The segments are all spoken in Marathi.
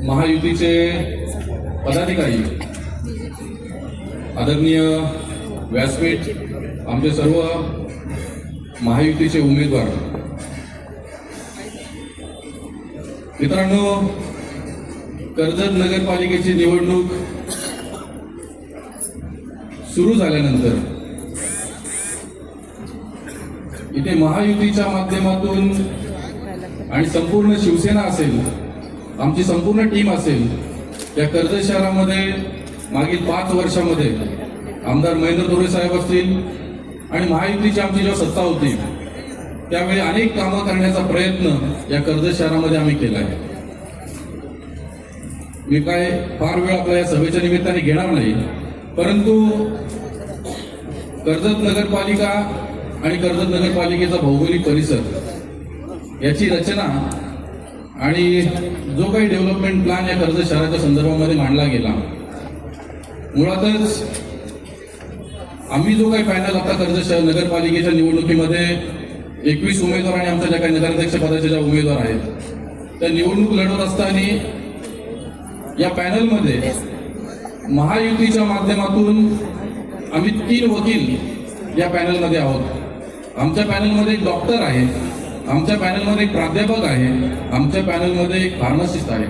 महायुतीचे पदाधिकारी, आदरणीय व्यासपीठ, आमचे सर्व महायुतीचे उमेदवार, मित्रांनो, कर्जत नगरपालिकेची निवडणूक सुरू झाल्यानंतर इथे महायुतीच्या माध्यमातून आणि संपूर्ण शिवसेना असेल, आमची संपूर्ण टीम असेल, या कर्जत शहरामध्ये मागील 5 वर्षामध्ये आमदार महेंद्र तोरे साहेब असतील आणि महायुतीची आमची जेव्हा सत्ता होती त्यावेळी अनेक कामं करण्याचा प्रयत्न या कर्जत शहरामध्ये आम्ही केला आहे. मी काय फार वेळ आपल्या या सभेच्या निमित्ताने घेणार नाही, परंतु कर्जत नगरपालिका आणि कर्जत नगरपालिकेचा भौगोलिक परिसर याची रचना आणि जो काही डेव्हलपमेंट प्लॅन या कर्जत शहराच्या संदर्भामध्ये मांडला गेला, मुळातच आम्ही जो काही पॅनल आता कर्जत शहर नगरपालिकेच्या निवडणुकीमध्ये 21 उमेदवार आणि आमच्या ज्या काही नगराध्यक्ष पदाचे ज्या उमेदवार आहेत त्या निवडणूक लढवत असताना या पॅनलमध्ये महायुतीच्या माध्यमातून आम्ही 3 वकील या पॅनलमध्ये आहोत. आमच्या पॅनलमध्ये एक डॉक्टर आहे, आमच्या पॅनलमध्ये एक प्राध्यापक आहे, आमच्या पॅनलमध्ये एक फार्मासिस्ट आहे.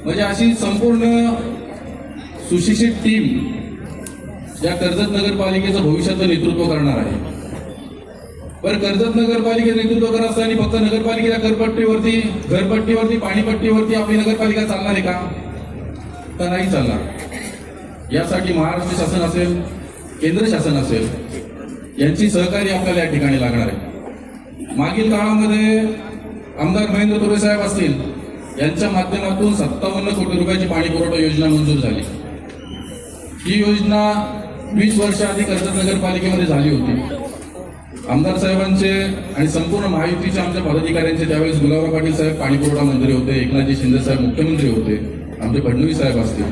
म्हणजे अशी संपूर्ण सुशिक्षित टीम या कर्जत नगरपालिकेचं भविष्याचं नेतृत्व करणार आहे. पण कर्जत नगरपालिकेचं नेतृत्व करत असताना फक्त नगरपालिकेच्या घरपट्टीवरती पाणीपट्टीवरती आपली नगरपालिका चालणार आहे का? तर नाही चालणार. यासाठी महाराष्ट्र शासन असेल, केंद्र शासन असेल, यांची सहकार्य आपल्याला या ठिकाणी लागणार आहे. मागील काळामध्ये आमदार महेंद्र तोरे साहेब असतील, यांच्या माध्यमातून 57 कोटी रुपयाची पाणी पुरवठा योजना मंजूर झाली. ही योजना 20 वर्ष आधी कर्जत नगरपालिकेमध्ये झाली होती. आमदार साहेबांचे आणि संपूर्ण महायुतीच्या आमच्या पदाधिकाऱ्यांचे त्यावेळेस गुलाबराव पाटील साहेब पाणी पुरवठा मंत्री होते, एकनाथजी शिंदे साहेब मुख्यमंत्री होते, आमचे फडणवीस साहेब असतील,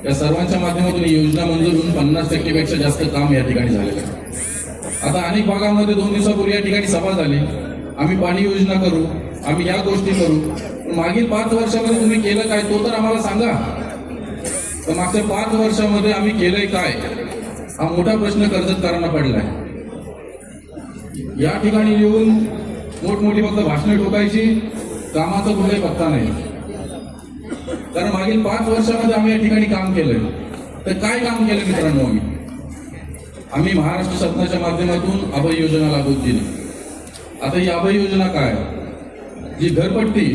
या सर्वांच्या माध्यमातून ही योजना मंजूर होऊन 50% पेक्षा जास्त काम या ठिकाणी झालेलं आहे. आता अनेक भागामध्ये 2 दिवसापूर्वी या ठिकाणी सभा झाली, आम्ही पाणी योजना करू, आम्ही या गोष्टी करू. मागील 5 वर्षामध्ये तुम्ही केलं काय तो तर आम्हाला सांगा. तर मागच्या 5 वर्षामध्ये आम्ही केलंय काय, हा मोठा प्रश्न कर्जतकरांना पडलाय. या ठिकाणी येऊन मोठमोठी फक्त भाषणे ठोकायची, कामाचा कुठलाही पत्ता नाही. कारण मागील 5 वर्षामध्ये आम्ही या ठिकाणी काम केलंय. तर काय काम केलं मित्रांनो? आम्ही महाराष्ट्र शासनाच्या माध्यमातून अभय योजना लागू केली. आता ही अभय योजना काय, जी घरपट्टी,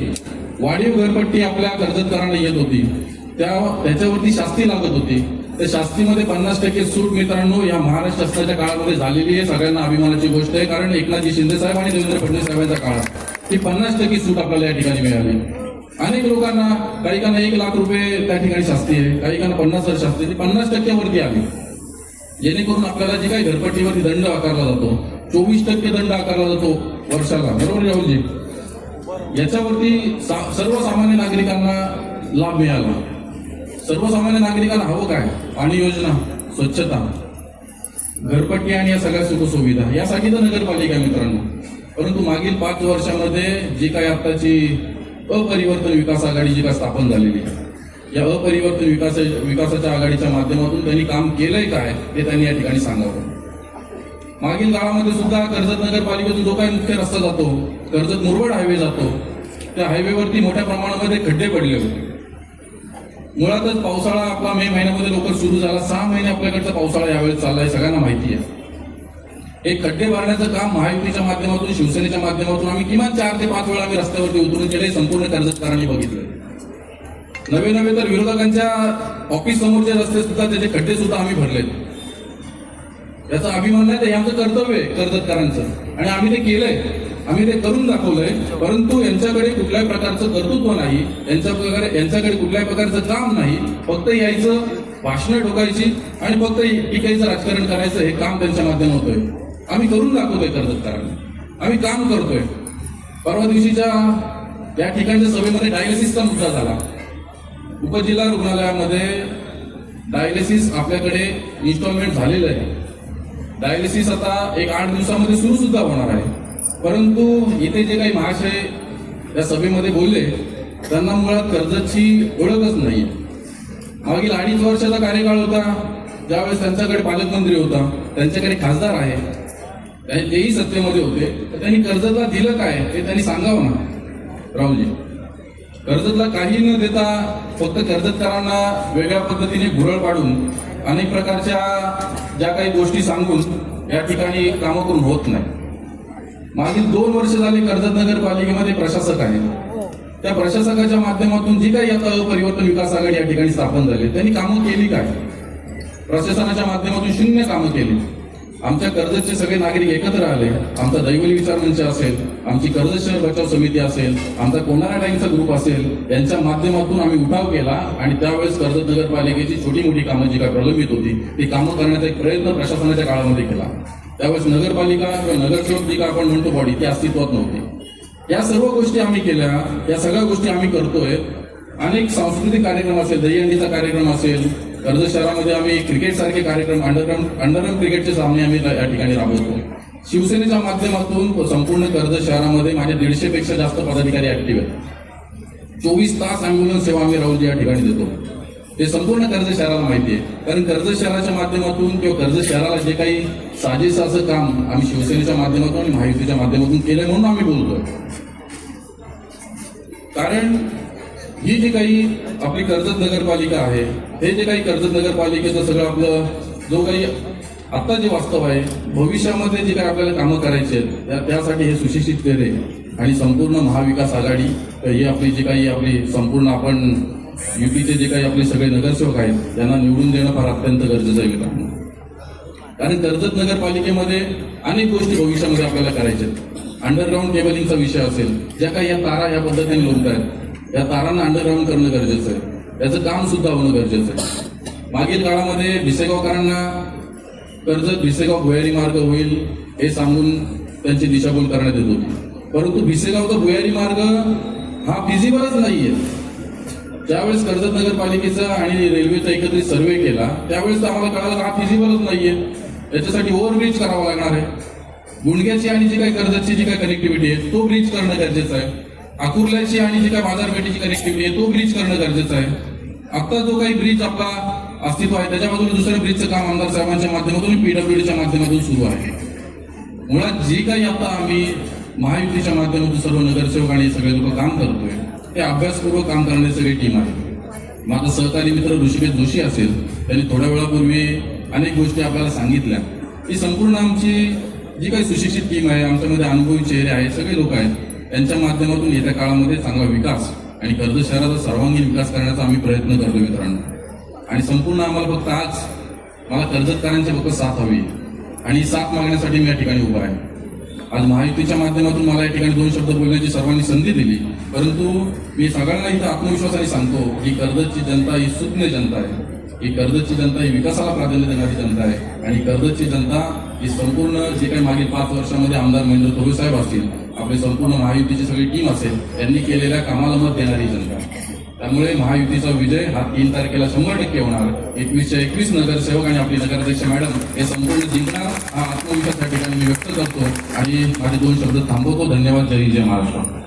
वाढीव घरपट्टी आपल्या कर्जतकरांना येत होती, त्याच्यावरती शास्ती लागत होती. त्या शास्तीमध्ये 50% सूट मित्रांनो या महाराष्ट्र शासनाच्या काळामध्ये झालेली आहे. सगळ्यांना अभिमानाची गोष्ट आहे, कारण एकनाथजी शिंदे साहेब आणि देवेंद्र फडणवीस साहेबांच्या काळात ती 50% सूट आपल्याला या ठिकाणी मिळाली. अनेक लोकांना, काही काना 1 लाख रुपये त्या ठिकाणी शास्ती आहे, काही काना 50,000 शास्ती, ती 50% वरती आली. जेणेकरून आपल्याला जे काही घरपट्टीवरती दंड आकारला जातो, 24% दंड आकारला जातो वर्षाला, बरोबर राहुलजी? याच्यावरती सर्वसामान्य नागरिकांना लाभ मिळाला. सर्वसामान्य नागरिकांना हवं काय? पाणी योजना, स्वच्छता, घरपट्टी आणि या सगळ्या सुखसुविधा, यासाठी तर नगरपालिका मित्रांनो. परंतु मागील 5 वर्षामध्ये जी काही आताची अपरिवर्तन विकास आघाडी जी काय स्थापन झालेली आहे, या अपरिवर्तन विकासाच्या आघाडीच्या माध्यमातून त्यांनी काम केलंय काय हे त्यांनी या ठिकाणी सांगावं. मागील काळामध्ये सुद्धा कर्जत नगरपालिकेतून जो काही मुख्य रस्ता जातो, कर्जत मुरबाड हायवे जातो, त्या हायवेवरती मोठ्या प्रमाणामध्ये खड्डे पडले होते. मुळातच पावसाळा आपला मे महिन्यामध्ये लवकर सुरू झाला. 6 महिने आपल्याकडचा पावसाळा यावेळेस चाललाय, सगळ्यांना माहिती आहे. एक खड्डे भरण्याचं काम महायुतीच्या माध्यमातून, शिवसेनेच्या माध्यमातून आम्ही किमान 4 ते 5 वेळा आम्ही रस्त्यावरती उतरून केले. संपूर्ण कर्जतकरांनी बघितलं. नवे तर विरोधकांच्या ऑफिस समोरचे रस्ते सुद्धा, त्याचे खड्डे सुद्धा आम्ही भरलेत. याचा अभिमान नाही, ते आमचं कर्तव्य आहे कर्जतकरांचं, आणि आम्ही ते केलंय, आम्ही ते करून दाखवलंय. परंतु यांच्याकडे कुठल्याही प्रकारचं कर्तृत्व नाही, यांच्याकडे कुठल्याही प्रकारचं काम नाही. फक्त यायचं, भाषणं ठोकायची आणि फक्त टिकायचं राजकारण करायचं, हे काम त्यांच्या माध्यमात होतंय. आम्ही करून दाखवतोय कर्जतकरांना, आम्ही काम करतोय. परवा दिवशीच्या या ठिकाणच्या सभेमध्ये डायलिसिसचा मुद्दा झाला. उपजिल्हा रुग्णालयामध्ये डायलिसिस आपल्याकडे इन्स्टॉलमेंट झालेलं आहे. डायलिसिस आता 8 दिवसामध्ये सुरू सुद्धा होणार आहे. परंतु इथे जे काही महाशय या सभेमध्ये बोलले त्यांना मुळात कर्जतची ओळखच नाहीये. मागील 2.5 वर्षाचा कार्यकाळ होता ज्यावेळेस त्यांच्याकडे पालकमंत्री होता, त्यांच्याकडे खासदार आहे, तेही सत्तेमध्ये होते, तर त्यांनी कर्जतला दिलं काय हे त्यांनी सांगावं ना राहुलजी. कर्जतला काही न देता फक्त कर्जतकरांना वेगळ्या पद्धतीने भुरळ पाडून अनेक प्रकारच्या ज्या काही गोष्टी सांगून या ठिकाणी कामं करून होत नाही. मागील 2 वर्ष झाले कर्जत नगरपालिकेमध्ये प्रशासक आहे. त्या प्रशासकाच्या माध्यमातून जी काही आता परिवर्तन विकास आघाडी या ठिकाणी स्थापन झाली त्यांनी कामं केली काय? प्रशासनाच्या माध्यमातून 0 कामं केली. आमच्या कर्जतचे सगळे नागरिक एकत्र आले, आमचा दैवली विचार मंच असेल, आमची कर्जत शहर बचाव समिती असेल, आमचा कोणारा टाईमचा ग्रुप असेल, यांच्या माध्यमातून आम्ही उठाव केला आणि त्यावेळेस कर्जत नगरपालिकेची छोटी मोठी कामं जी काय प्रलंबित होती ती कामं करण्याचा एक प्रयत्न प्रशासनाच्या काळामध्ये केला. त्यावेळेस नगरपालिका किंवा नगरसेवक जी काय आपण म्हणतो बॉडी ती अस्तित्वात नव्हती. या सर्व गोष्टी आम्ही केल्या, या सगळ्या गोष्टी आम्ही करतोय. अनेक सांस्कृतिक कार्यक्रम असेल, दहीहंडीचा कार्यक्रम असेल, कर्जत शहरामध्ये आम्ही क्रिकेट सारखे कार्यक्रम, अंडरग्राऊंड क्रिकेटचे सामने आम्ही या ठिकाणी राबवतो. शिवसेनेच्या माध्यमातून संपूर्ण कर्जत शहरामध्ये माझे 150 पेक्षा जास्त पदाधिकारी ऍक्टिव्ह आहेत. 24 तास अँब्युलन्स सेवा आम्ही राहुलजी या ठिकाणी देतो. ते संपूर्ण कर्जत शहराला माहिती आहे, कारण कर्जत शहराच्या माध्यमातून किंवा कर्जत शहराला जे काही साजेसं असं काम आम्ही शिवसेनेच्या माध्यमातून आणि महायुतीच्या माध्यमातून केलं म्हणून आम्ही बोलतोय. कारण ही जी काही आपली कर्जत नगरपालिका आहे, हे जे काही कर्जत नगरपालिकेचं सगळं आपलं जो काही आता जे वास्तव आहे, भविष्यामध्ये जे काही आपल्याला कामं करायची आहेत त्यासाठी हे सुशिक्षित केले आणि संपूर्ण महाविकास आघाडी ही आपली जी काही आपली संपूर्ण आपण युतीचे जे काही आपले सगळे नगरसेवक आहेत यांना निवडून देणं फार अत्यंत गरजेचं आहे मित्रांनो. कारण कर्जत नगरपालिकेमध्ये अनेक गोष्टी भविष्यामध्ये आपल्याला करायच्या आहेत. अंडरग्राऊंड केबलिंगचा विषय असेल, ज्या काही या तारा या पद्धतीने लोंबत आहेत, या तारांना अंडरग्राऊंड करणं गरजेचं आहे. त्याचं काम सुद्धा होणं गरजेचं आहे. मागील काळामध्ये भिसेगावकरांना कर्जत भिसेगाव भुयारी मार्ग होईल हे सांगून त्यांची दिशाभूल करण्यात येत होती, परंतु भिसेगावचा भुयारी मार्ग हा फिजिबलच नाहीये. ज्यावेळेस कर्जत नगरपालिकेचा आणि रेल्वेचा एकत्रित सर्वे केला त्यावेळेस आम्हाला कळालं हा फिजिबलच नाहीये. त्याच्यासाठी ओव्हरब्रिज करावा लागणार आहे. गुंडग्याची आणि जी काही कर्जतची जी काही कनेक्टिव्हिटी आहे तो ब्रिज करणं गरजेचं आहे. अकुर्ल्याची आणि जी काही बाजारपेठेची कनेक्टिव्हिटी आहे तो ब्रिज करणं गरजेचं आहे. आता जो काही ब्रिज आपला अस्तित्व आहे त्याच्या बाजूला दुसऱ्या ब्रिजचं काम आमदार साहेबांच्या माध्यमातून पीडब्ल्यूडीच्या माध्यमातून सुरू आहे. मुळात जी काही आता आम्ही महायुतीच्या माध्यमातून सर्व नगरसेवक आणि सगळे लोक काम करतोय ते अभ्यासपूर्वक काम करणारी सगळी टीम आहे. माझा सहकारी मित्र ऋषिकेश जोशी असेल, त्यांनी थोड्या वेळापूर्वी अनेक गोष्टी आपल्याला सांगितल्या. ही संपूर्ण आमची जी काही सुशिक्षित टीम आहे, आमच्यामध्ये अनुभवी चेहरे आहेत, सगळे लोक आहेत, त्यांच्या माध्यमातून येत्या काळामध्ये चांगला विकास आणि कर्जत शहराचा सर्वांगीण विकास करण्याचा आम्ही प्रयत्न करतो मित्रांनो. आणि संपूर्ण आम्हाला फक्त आज मला कर्जतकरांची फक्त साथ हवी आणि साथ मागण्यासाठी मी या ठिकाणी उभा आहे. आज महायुतीच्या माध्यमातून मला या ठिकाणी 2 शब्द बोलण्याची सर्वांनी संधी दिली, परंतु मी सगळ्यांना इथं आत्मविश्वासाने सांगतो की कर्जतची जनता ही सुज्ञ जनता आहे, ही कर्जतची जनता ही विकासाला प्राधान्य देणारी जनता आहे आणि कर्जतची जनता ही संपूर्ण जे काही मागील 5 वर्षामध्ये आमदार महेंद्र थोरवे साहेब असतील, आपली संपूर्ण महायुतीची सगळी टीम असेल, यांनी केलेल्या कामाला मत देणारी जनता. त्यामुळे महायुतीचा विजय हा 3 तारखेला 100% होणार. 2121 नगरसेवक आणि आपली नगराध्यक्ष मॅडम हे संपूर्ण जिंकणार हा आत्मविश्वास या ठिकाणी मी व्यक्त करतो आणि माझे 2 शब्द थांबवतो. धन्यवाद. जय हिंद, जय महाराष्ट्र.